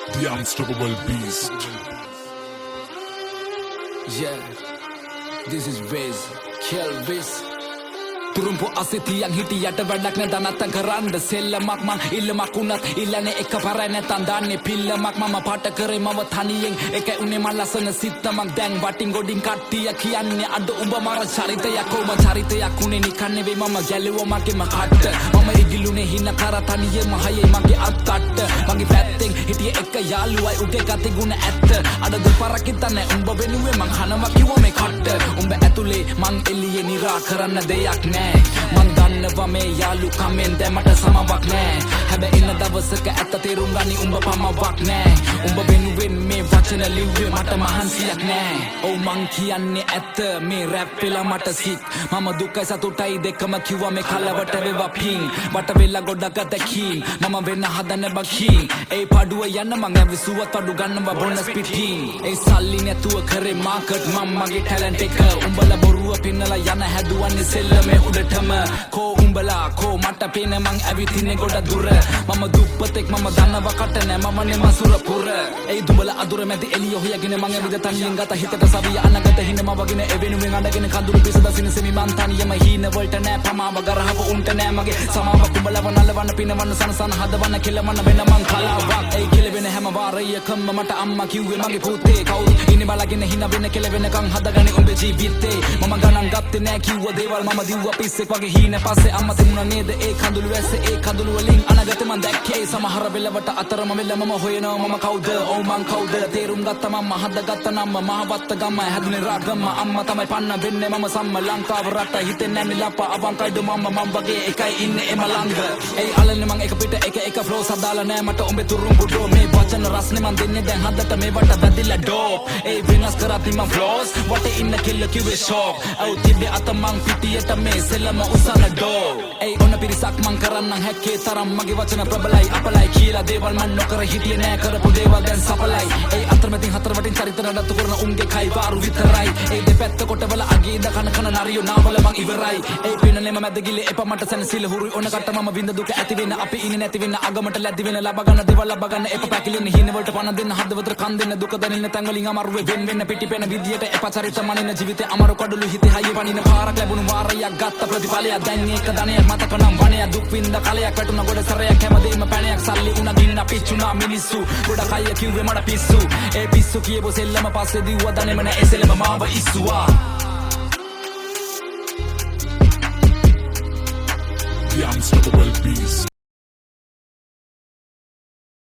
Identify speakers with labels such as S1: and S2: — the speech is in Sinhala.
S1: The unstoppable beast.
S2: Yeah, this is Wiz, Kill Wiz. Turumpu asitiyang hitiyata වැඩක් නැත නැත්තම් කරන්න සෙල්ලමක් මං ඉල්ලමක් උනත් ඉල්ලන්නේ එකපාරයි නැත්තම් දාන්නේ පිල්ලමක් මම පාට කරේ මම තනියෙන් එකයි උනේ මං ලස්සන සිත්ත මං දැන් වටින් ගොඩින් කට්ටිය කියන්නේ අද උඹ මර චරිතයක් ඔබ චරිතයක් උනේ නිකන් නෙවෙයි මම ගැලුවා මගේම කට්ට මම ඉගිලුනේ හින කර තනියෙම හයේ මගේ අත්තට්ට මගේ පැත්තෙන් හිටියේ එක යාළුවයි උගේ ගති ගුණ ඇත්ත අද දෙපාරක් හිතන්නේ උඹ වෙනුවේ මං හනවා කිව්වා මේ කට්ට උඹ ඇතුලේ මං එළියේ නිරා කරන්න දෙයක් නෑ මං දන්නවා මේ යාළුකමෙන් දැමට සමවක් නෑ හැබැයි ඉන්න දවසක ඇත්ත තේරුම් ගනි උඹ පමවක් නෑ උඹ වෙනුවෙන් මේ වචන ලිව්වේ මට මහන්සියක් නෑ ඔව් මං කියන්නේ ඇත්ත මේ රැප් වෙලා මට සිත් මම දුකයි සතුටයි දෙකම කිව්වා මේ කලවට වේවා පිං වට වෙලා ගොඩක් අතකින් මම වෙන්න හදන බකින් ඒ පඩුව යන්න මං ඇවිසුවත් අඩු ගන්නවා බොනස් පිටින් ඒ සල්ලි නැතුව කරේ මාකට් මම මගේ ටැලන්ට් එක උඹලා බොරුව පින්නලා යන හැදුවන්නේ සෙල්ලමේ උඩටම කෝ උඹලා කෝ මට පේන මං ඇවිතින්නේ ගොඩ දුර මම දුප්පතෙක් මම දන්නවා කට නෑ මම නේ මසුර පුර ඒ දුඹලා අදුර මැදි එළිය හොයගෙන මං ඇවිද තනියෙන් ගත හිතට සවිය අනගත හිනම වගෙන එවෙනුවෙන් අඬගෙන කඳුළු පිස දසින සෙමි මං තනියම හීන වලට නෑ පමාව ගරහව උන්ට නෑ මගේ සමාව කුඹලව නලවන්න පිනවන්න සනසන හදවන්න කෙලවන්න වෙන මං කලාවක් ඒ කෙලවෙන හැම වාරයකම මට අම්මා කිව්වේ මගේ පුතේ කවුද ඉන්නේ බලගෙන හින වෙන කෙලවෙනකන් හදගන්නේ උඹේ ජීවිතේ මම ගණන් ගත්තේ නෑ කිව්ව දේවල් මම දිව්වා පිස්සෙක් වගේ හීන පස්සේ අම්මා තිබුණා නේද ඒ කඳුළු වැස්සේ ඒ කඳුළු වලින් අනගත මං දැක්කේ සමහර වෙලවට අතරම වෙල මම හොයනවා මම කවුද ඔව් මං කවුද තේරුම් ගත්තා මම හදගත්ත නම්ම මහවත්ත ගම්ම හැදුනේ රාගම්ම අම්මා තමයි පන්න වෙන්නේ මම සම්ම ලංකාව රට හිතෙන්නේ නැමි ලප්පා අවංකයිද මම වගේ එකයි ඉන්නේ එම ළඟ ඒ අලන්නේ මං එක පිට එක ෆ්ලෝ සදාලා නෑ මට උඹේ තුරුම් පුඩෝ මේ වචන රස්නේ මං දෙන්නේ දැන් හදට මේවට වැදිලා ඩෝප් ඒ වෙනස් කරati මං ෆ්ලෝස් වටේ ඉන්න කිල්ල කිව්වේ ෂෝක් ඔව් තිබ්බේ අත මං පිටියට මේ සෙල්ලම උසන ඩෝ ඒ ඔන්න පිරිසක් මං කරන්නම් හැක්කේ තරම් මගේ වචන ප්‍රබලයි අපලයි කියලා දේවල් මං නොකර හිටියේ නෑ කරපු දේවල් දැන් සපලයි ඒ අතරමැදින් හතර වටින් චරිත නඩත්තු කරන උන්ගේ කයි පාරු විතරයි ඒ දෙපැත්ත කොටවල අගේ ඉඳ කන නරියෝ නාවල මං ඉවරයි ඒ පිනනේම මැද ගිලේ එපා මට සැනසීල හුරුයි ඔන්න කට මම විඳ දුක ඇති වෙන අපි ඉන්නේ නැති වෙන අගමට ලැබි වෙන ලබ ගන්න දේවල් ලබ ගන්න එපා පැකිලෙන හින වලට පණ දෙන්න හදවතට කන් දෙන්න දුක දැනෙන තැන් වලින් අමාරුවේ වෙන්න පිටිපෙන විදියට එපා චරිත මනින ජීවිතේ අමාරු කඩළු හිතේ හයිය පනින පාරක් ලැබුණු වාරයක් ගත්ත ප්‍රතිඵලයක් දැන් ඒක ධනයක් මතක නම් වණයක් දුක් විඳ කලයක් වැටුණ ගොඩ සරයක් හැමදේම පැණයක් සල්ලි උණ ගින්න පිච්චුණා මිනිස්සු ගොඩක් අය කිව්වේ මට පිස්සු ඒ පිස්සු කියපු සෙල්ලම පස්සේ දිව්වා දනේම නෑ ඒ සෙල්ලම මාව ඉස්සුවා
S1: The unstoppable beast.